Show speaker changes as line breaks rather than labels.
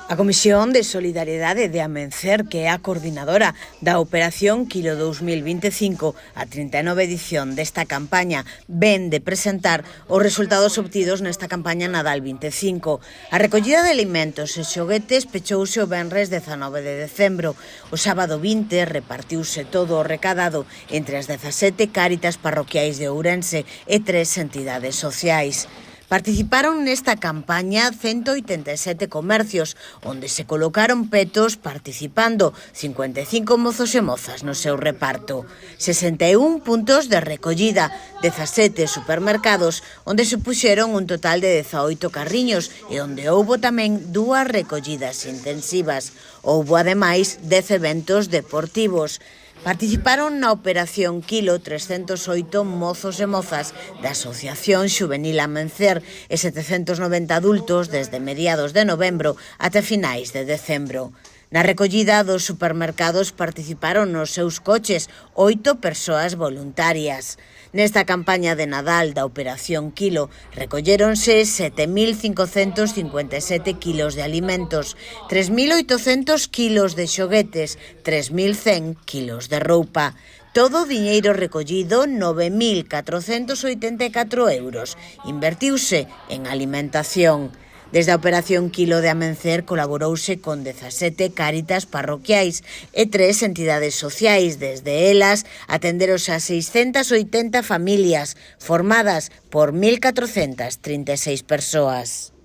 A Comisión de Solidariedade de Amencer, que é a coordinadora da Operación Quilo 2025, a 39 edición desta campaña, ven de presentar os resultados obtidos nesta campaña Nadal 25. A recollida de alimentos e xoguetes pechouse o venres 19 de decembro. O sábado 20 repartiuse todo o recadado entre as 17 cáritas parroquiais de Ourense e 3 entidades sociais. Participaron nesta campaña 187 comercios, onde se colocaron petos participando 55 mozos e mozas no seu reparto. 61 puntos de recollida, 17 supermercados, onde se puxeron un total de 18 carriños e onde houbo tamén 2 recollidas intensivas. Houbo, ademais, 10 eventos deportivos. Participaron na Operación Quilo 308 mozos e mozas da Asociación Xuvenil Amencer e 790 adultos desde mediados de novembro até finais de decembro. Na recollida dos supermercados participaron nos seus coches 8 persoas voluntarias. Nesta campaña de Nadal da Operación Quilo recolléronse 7.557 kilos de alimentos, 3.800 kilos de xoguetes, 3.100 kilos de roupa. Todo o diñeiro recollido, 9.484 euros. Invertiuse en alimentación. Desde a Operación Quilo de Amencer colaborouse con 17 cáritas parroquiais e 3 entidades sociais. Desde elas atenderos a 680 familias formadas por 1.436 persoas.